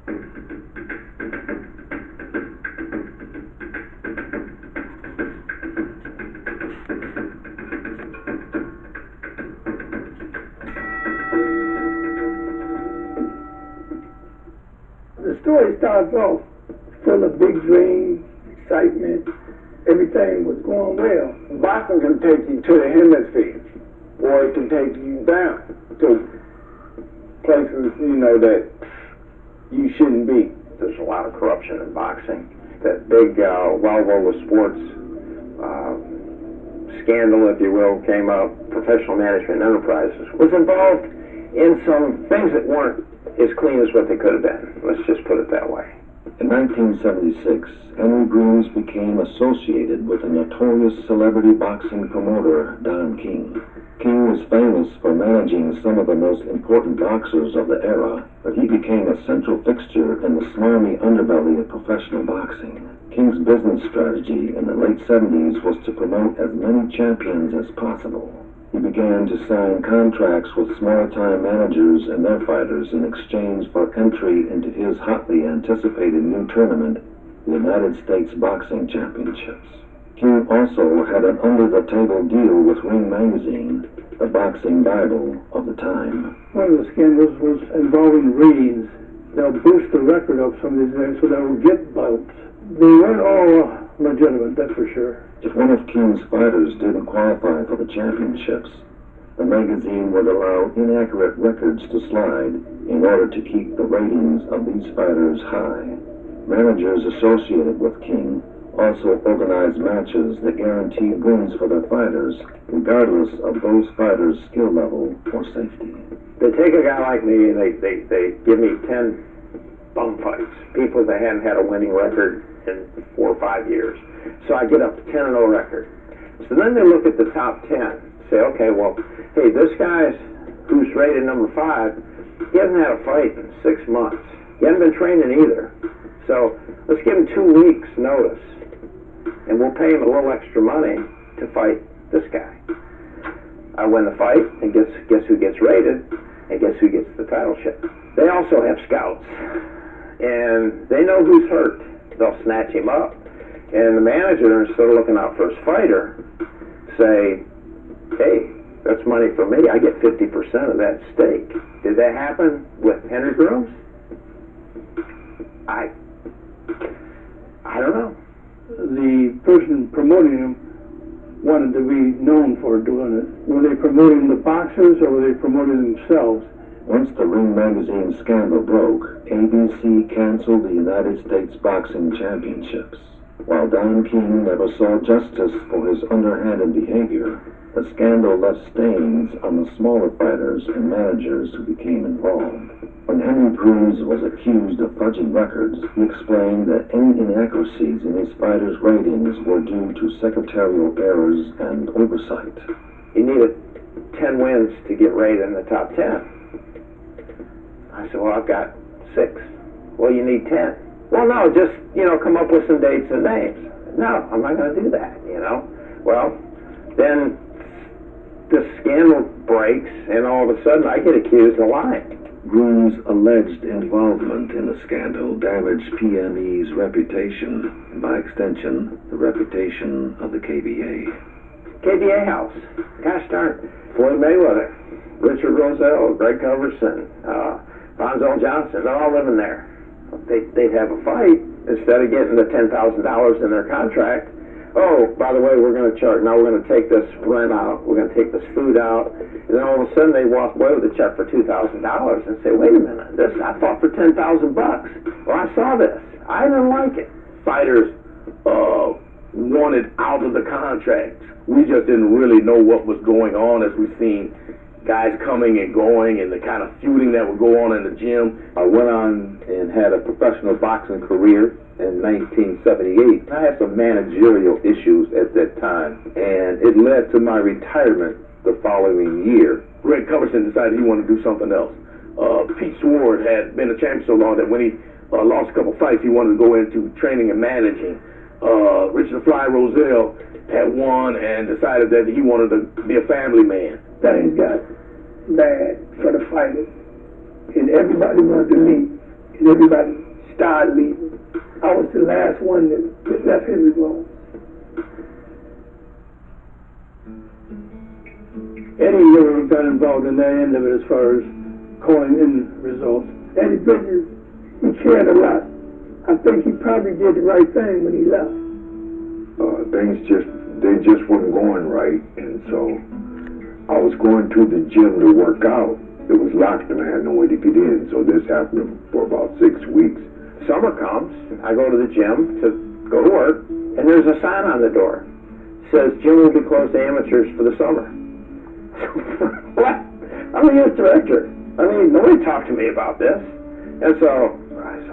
The story starts off full of big dreams, excitement, everything was going well. Boxing can take you to the hemisphere, or it can take you down to places, that you shouldn't be. There's a lot of corruption in boxing. That big Volvo Sports scandal, if you will, came up. Professional Management Enterprises was involved in some things that weren't as clean as what they could have been. Let's just put it that way. In 1976, Henry Bruce became associated with the notorious celebrity boxing promoter Don King. King was famous for managing some of the most important boxers of the era, but he became a central fixture in the smarmy underbelly of professional boxing. King's business strategy in the late 70s was to promote as many champions as possible. He began to sign contracts with smaller-time managers and their fighters in exchange for entry into his hotly anticipated new tournament, the United States Boxing Championships. King also had an under-the-table deal with Ring Magazine, the boxing Bible of the time. One of the scandals was involving ratings. They'll boost the record of some of these guys so they'll get bouts. They weren't all legitimate, that's for sure. If one of King's fighters didn't qualify for the championships, the magazine would allow inaccurate records to slide in order to keep the ratings of these fighters high. Managers associated with King also organized matches that guaranteed wins for their fighters, regardless of those fighters' skill level or safety. They take a guy like me and they give me 10 bum fights, people that hadn't had a winning record in 4 or 5 years. So I get up to 10-0 record. So then they look at the top 10, say, okay, well, hey, this guy's who's rated number 5, he hasn't had a fight in 6 months. He hasn't been training either. So let's give him 2 weeks notice, and we'll pay him a little extra money to fight this guy. I win the fight, and guess who gets rated, and guess who gets the title shot. They also have scouts, and they know who's hurt. They'll snatch him up. And the manager, instead of looking out for his fighter, say, hey, that's money for me. I get 50% of that stake. Did that happen with Henry Grooms? I don't know. The person promoting him wanted to be known for doing it. Were they promoting the boxers or were they promoting themselves? Once the Ring Magazine scandal broke, ABC canceled the United States Boxing Championships. While Don King never saw justice for his underhanded behavior, the scandal left stains on the smaller fighters and managers who became involved. When Henry Cruz was accused of fudging records, he explained that any inaccuracies in his fighters' ratings were due to secretarial errors and oversight. You needed 10 wins to get rated in the top 10. I said, well, I've got 6. Well, you need 10. Well, no, just, come up with some dates and names. No, I'm not going to do that, Well, then the scandal breaks, and all of a sudden I get accused of lying. Groom's alleged involvement in the scandal damaged PME's reputation, and by extension, the reputation of the KBA. KBA house. Gosh darn. Floyd Mayweather, Richard Roselle, Greg Coverson, Bonzo Johnson, they're all living there. They'd have a fight. Instead of getting the $10,000 in their contract, oh, by the way, we're going to charge, now we're going to take this rent out, we're going to take this food out, and then all of a sudden they walk away with a check for $2,000 and say, wait a minute, I fought for $10,000. Well, I saw this. I didn't like it. Fighters wanted out of the contract. We just didn't really know what was going on as we seen guys coming and going and the kind of feuding that would go on in the gym. I went on and had a professional boxing career in 1978. I had some managerial issues at that time, and it led to my retirement the following year. Greg Coverson decided he wanted to do something else. Pete Sword had been a champion so long that when he lost a couple fights, he wanted to go into training and managing. Richard Fly Roselle had won and decided that he wanted to be a family man. Things got bad for the fighters, and everybody wanted to leave. and everybody started leaving. I was the last one that left Henry alone. Eddie never got involved in that end of it as far as calling in results. Eddie Bridges, he cared a lot. I think he probably did the right thing when he left. Things just weren't going right, and so I was going to the gym to work out. It was locked and I had no way to get in, so this happened for about 6 weeks. Summer comes, I go to the gym to go to work, and there's a sign on the door. It says, gym will be closed to amateurs for the summer. What? I'm the youth director. I mean, nobody talked to me about this. And so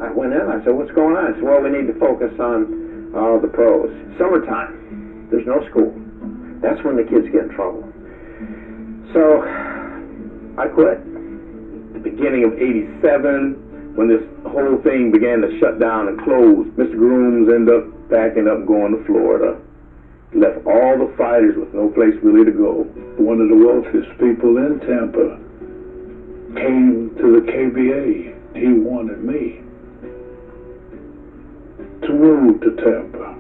I went in, I said, what's going on? I said, well, we need to focus on the pros. Summertime, there's no school. That's when the kids get in trouble. So I quit. The beginning of '87, when this whole thing began to shut down and close, Mr. Grooms ended up backing up and going to Florida. Left all the fighters with no place really to go. One of the wealthiest people in Tampa came to the KBA. He wanted me to move to Tampa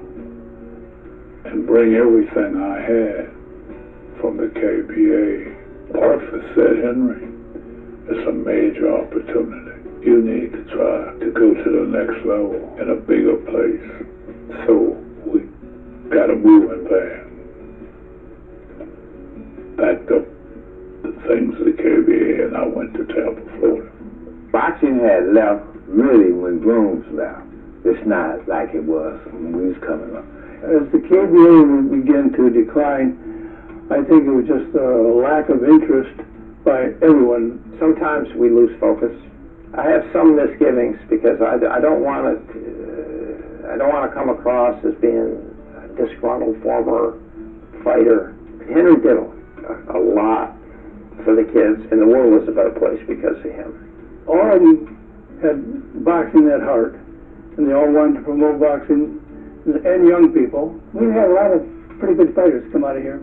and bring everything I had from the KBA. Parfit said, Henry, it's a major opportunity. You need to try to go to the next level in a bigger place. So we got a moving van. Packed up the things of the KBA and I went to Tampa, Florida. Boxing had left really when Grooms left. It's not like it was when we was coming up. As the KBA began to decline, I think it was just a lack of interest by everyone. Sometimes we lose focus. I have some misgivings because I don't want to come across as being a disgruntled former fighter. Henry did a lot for the kids, and the world was a better place because of him. All of them had boxing at heart, and they all wanted to promote boxing, and young people. We had a lot of pretty good fighters come out of here.